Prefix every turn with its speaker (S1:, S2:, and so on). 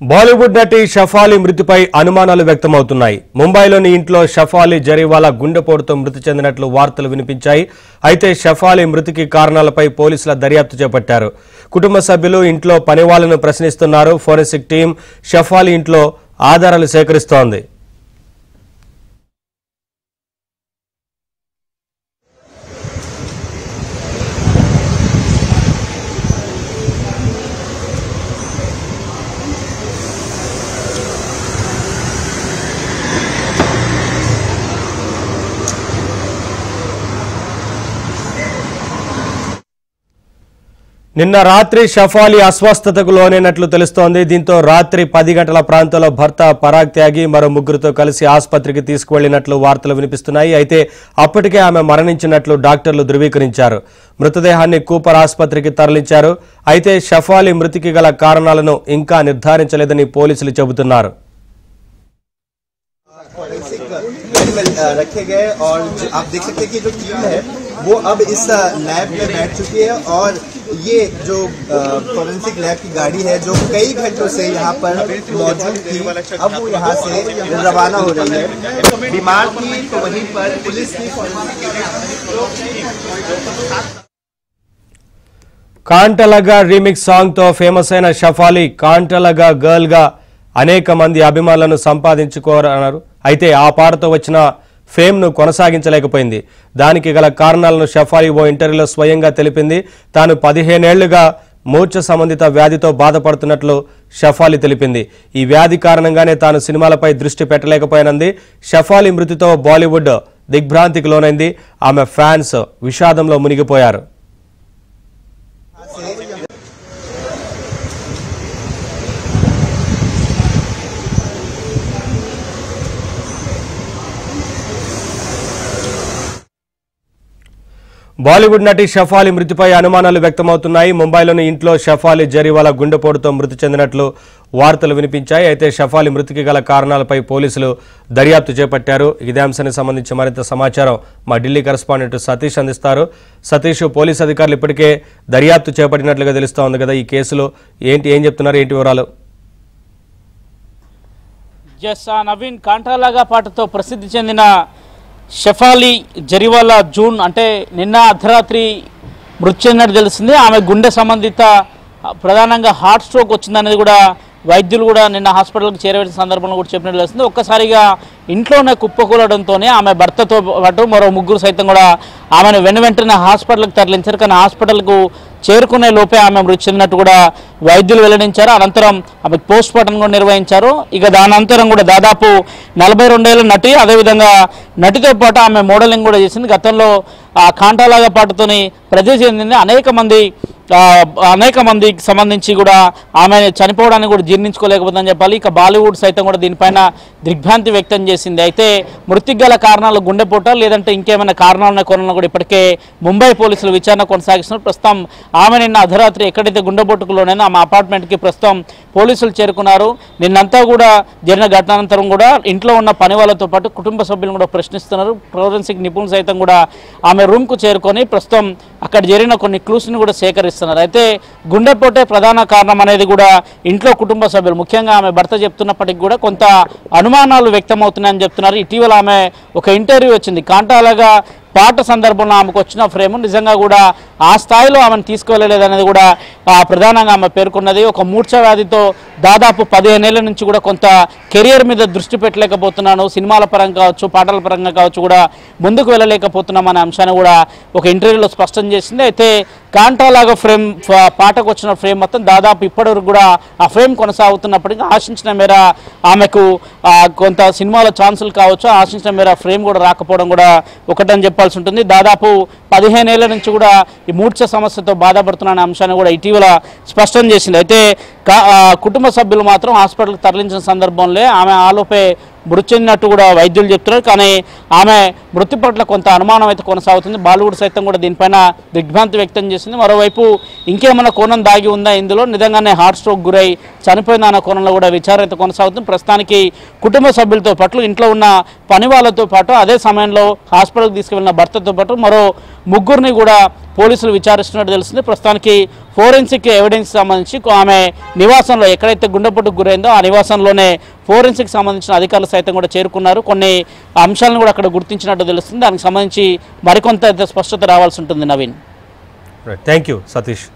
S1: బాలీవుడ్ నటి షఫాలి మృతిపై అనుమానాలు వ్యక్తమవుతున్నాయి. ముంబైలోని ఇంట్లో షఫాలి జరీవాలా గుండెపోటుతో మృతి చెందినట్లు వార్తలు వినిపించాయి. అయితే షఫాలి మృతికి కారణాలపై పోలీసుల దర్యాప్తు చేపట్టారు. కుటుంబ సభ్యులు ఇంట్లో పనివాళ్లను ప్రశ్నిస్తున్నారు. ఫోరెన్సిక్ టీం షఫాలి ఇంట్లో ఆధారాలు సేకరిస్తోంది. నిన్న రాత్రి షఫాలి అస్వస్థతకు లోనైనట్లు తెలుస్తోంది. దీంతో రాత్రి 10 గంటల ప్రాంతంలో భర్త పరాగ్ త్యాగి మరో ముగ్గురితో కలిసి ఆసుపత్రికి తీసుకువెళ్లినట్లు వార్తలు వినిపిస్తున్నాయి. అయితే అప్పటికే ఆమె మరణించినట్లు డాక్టర్లు ధృవీకరించారు. మృతదేహాన్ని కూపర్ ఆసుపత్రికి తరలించారు. అయితే షఫాలి మృతికి గల కారణాలను ఇంకా నిర్ధారించలేదని పోలీసులు చెబుతున్నారు.
S2: रखे गए और आप देख सकते हैं कि जो टीम है वो अब इस लैब में बैठ चुकी है और ये जो फॉरेंसिक लैब की गाड़ी है जो कई घंटों से यहाँ पर मौजूद थी अब वो यहाँ से रवाना हो रही है. बीमार थी तो वहीं पर पुलिस की
S1: కాంటలగా రీమిక్స్ సాంగ్ తో ఫేమస్ అయిన షఫాలి కాంటలగా గర్ల్ గా అనేక మంది అభిమానులను సంపాదించుకోరన్నారు. అయితే ఆ పాటతో వచ్చిన ఫేమ్ ను కొనసాగించలేకపోయింది. దానికి గల కారణాలను షఫాలి ఓ ఇంటర్వ్యూలో స్వయంగా తెలిపింది. తాను 15 ఏళ్లుగా మూర్ఛ సంబంధిత వ్యాధితో బాధపడుతున్నట్లు షఫాలి తెలిపింది. ఈ వ్యాధి కారణంగానే తాను సినిమాలపై దృష్టి పెట్టలేకపోయినంది. షఫాలి మృతితో బాలీవుడ్ దిగ్భ్రాంతికి లోనైంది. ఆమె ఫ్యాన్స్ విషాదంలో మునిగిపోయారు. బాలీవుడ్ నటి షఫాలి మృతిపై అనుమానాలు వ్యక్తమవుతున్నాయి. ముంబైలోని ఇంట్లో షఫాలి జరీవాలా గుండెపోటుతో మృతి చెందినట్లు వార్తలు వినిపించాయి. అయితే షఫాలి మృతికి గల కారణాలపై పోలీసులు దర్యాప్తు చేపట్టారు. ఇదే అంశానికి సంబంధించి మరింత సమాచారం మా ఢిల్లీ కరెస్పాండెంట్ సతీష్ అందిస్తారు. సతీష్, పోలీసు అధికారులు ఇప్పటికే దర్యాప్తు చేపట్టినట్లుగా తెలుస్తోంది కదా, ఈ కేసులో ఏం చెప్తున్నారు, ఏంటి వివరాలు?
S3: నవీన్, కాంటాలాగా పాటతో ప్రసిద్ధి చెందిన షఫాలి జరీవాలా జూన్ అంటే నిన్న అర్ధరాత్రి మృతి చెందినట్టు తెలిసింది. ఆమె గుండె సంబంధిత ప్రధానంగా హార్ట్ స్ట్రోక్ వచ్చిందనేది కూడా వైద్యులు కూడా నిన్న హాస్పిటల్కి చేరవేసిన సందర్భంలో కూడా చెప్పినట్టు తెలిసింది. ఒక్కసారిగా ఇంట్లోనే కుప్పకూలడంతోనే ఆమె భర్తతో పాటు మరో ముగ్గురు సైతం కూడా ఆమెను వెంటనే హాస్పిటల్కి తరలించారు. కానీ హాస్పిటల్కు చేరుకునే లోపే ఆమె మృతి చెందినట్టు కూడా వైద్యులు వెల్లడించారు. అనంతరం ఆమెకు పోస్ట్ మార్టం కూడా నిర్వహించారు. ఇక దాని అనంతరం కూడా దాదాపు 42 ఏళ్ల నటి, అదేవిధంగా నటితో పాటు ఆమె మోడలింగ్ కూడా చేసింది. గతంలో కాంటాలాగా పాటతోని ప్రసిద్ధి చెందింది. అనేక మందికి సంబంధించి కూడా ఆమె చనిపోవడానికి కూడా జీర్ణించుకోలేకపోతుందని చెప్పాలి. ఇక బాలీవుడ్ సైతం కూడా దీనిపైన దిగ్భ్రాంతి వ్యక్తం చేసింది. అయితే మృతికి గల కారణాలు గుండెపోట లేదంటే ఇంకేమైనా కారణాలను కొనలను కూడా ఇప్పటికే ముంబై పోలీసులు విచారణ కొనసాగిస్తున్నారు. ప్రస్తుతం ఆమె నిన్న అర్ధరాత్రి ఎక్కడైతే గుండెపోటుకులోనైనా ఆమె అపార్ట్మెంట్కి ప్రస్తుతం పోలీసులు చేరుకున్నారు. నిన్నంతా కూడా జరిగిన ఘటనానంతరం కూడా ఇంట్లో ఉన్న పని వాళ్ళతో పాటు కుటుంబ సభ్యులను కూడా ప్రశ్నిస్తున్నారు. ఫోరెన్సిక్ నిపుణులు సైతం కూడా ఆమె రూమ్కు చేరుకొని ప్రస్తుతం అక్కడ జరిగిన కొన్ని క్లూస్ని కూడా సేకరిస్తున్నారు. అయితే గుండెపోటే ప్రధాన కారణం అనేది కూడా ఇంట్లో కుటుంబ సభ్యులు, ముఖ్యంగా ఆమె భర్త చెప్తున్నప్పటికీ కూడా కొంత అనుమానాలు వ్యక్తమవుతున్నాయని చెప్తున్నారు. ఇటీవల ఆమె ఒక ఇంటర్వ్యూ వచ్చింది. కాంటాలాగా పాట సందర్భంలో ఆమెకు వచ్చిన ఫ్రేమ్ నిజంగా కూడా ఆ స్థాయిలో ఆమెను తీసుకువెళ్ళలేదనేది కూడా ప్రధానంగా ఆమె పేర్కొన్నది. ఒక మూర్ఛ వ్యాధితో దాదాపు 15 ఏళ్ల నుంచి కూడా కొంత కెరియర్ మీద దృష్టి పెట్టలేకపోతున్నాను, సినిమాల పరంగా కావచ్చు, పాటల పరంగా కావచ్చు కూడా ముందుకు వెళ్ళలేకపోతున్నాం అనే అంశాన్ని కూడా ఒక ఇంటర్వ్యూలో స్పష్టం చేసింది. అయితే కాంటాలాగా ఫ్రేమ్ పాటకు వచ్చిన ఫ్రేమ్ మొత్తం దాదాపు ఇప్పటివరకు కూడా ఆ ఫ్రేమ్ కొనసాగుతున్నప్పటికీ ఆశించిన మేర ఆమెకు కొంత సినిమాలో ఛాన్సులు కావచ్చు, ఆశించిన మేర ఫ్రేమ్ కూడా రాకపోవడం కూడా ఒకటని చెప్పాల్సి ఉంటుంది. దాదాపు 15 ఏళ్ల నుంచి కూడా ఈ మూర్ఛ సమస్యతో బాధపడుతున్న అంశాన్ని కూడా ఇటీవల స్పష్టం చేసింది. అయితే కుటుంబ సభ్యులు మాత్రం హాస్పిటల్కి తరలించిన సందర్భంలో ఆమె ఆలోపే మృతి చెందినట్టు కూడా వైద్యులు చెప్తున్నారు. కానీ ఆమె మృతి పట్ల కొంత అనుమానం అయితే కొనసాగుతుంది. బాలీవుడ్ సైతం కూడా దీనిపైన దిగ్భ్రాంతి వ్యక్తం చేసింది. మరోవైపు ఇంకేమైనా కోణం దాగి ఉందా, ఇందులో నిజంగానే హార్ట్ స్ట్రోక్ గురై చనిపోయిన అన్న కోణంలో కూడా విచారణ అయితే కొనసాగుతుంది. ప్రస్తుతానికి కుటుంబ సభ్యులతో పాటు ఇంట్లో ఉన్న పని వాళ్ళతో పాటు అదే సమయంలో హాస్పిటల్కి తీసుకువెళ్ళిన భర్తతో పాటు మరో ముగ్గురిని కూడా పోలీసులు విచారిస్తున్నట్టు తెలుస్తుంది. ప్రస్తుతానికి ఫోరెన్సిక్ ఎవిడెన్స్ సంబంధించి ఆమె నివాసంలో ఎక్కడైతే గుండెపోటుకు గురైందో ఆ నివాసంలోనే ఫోరెన్సిక్ సంబంధించిన అధికారులు సైతం కూడా చేరుకున్నారు. కొన్ని అంశాలను కూడా అక్కడ గుర్తించినట్టు తెలుస్తుంది. దానికి సంబంధించి మరికొంత స్పష్టత రావాల్సి ఉంటుంది. Naveen,
S1: thank you Satish.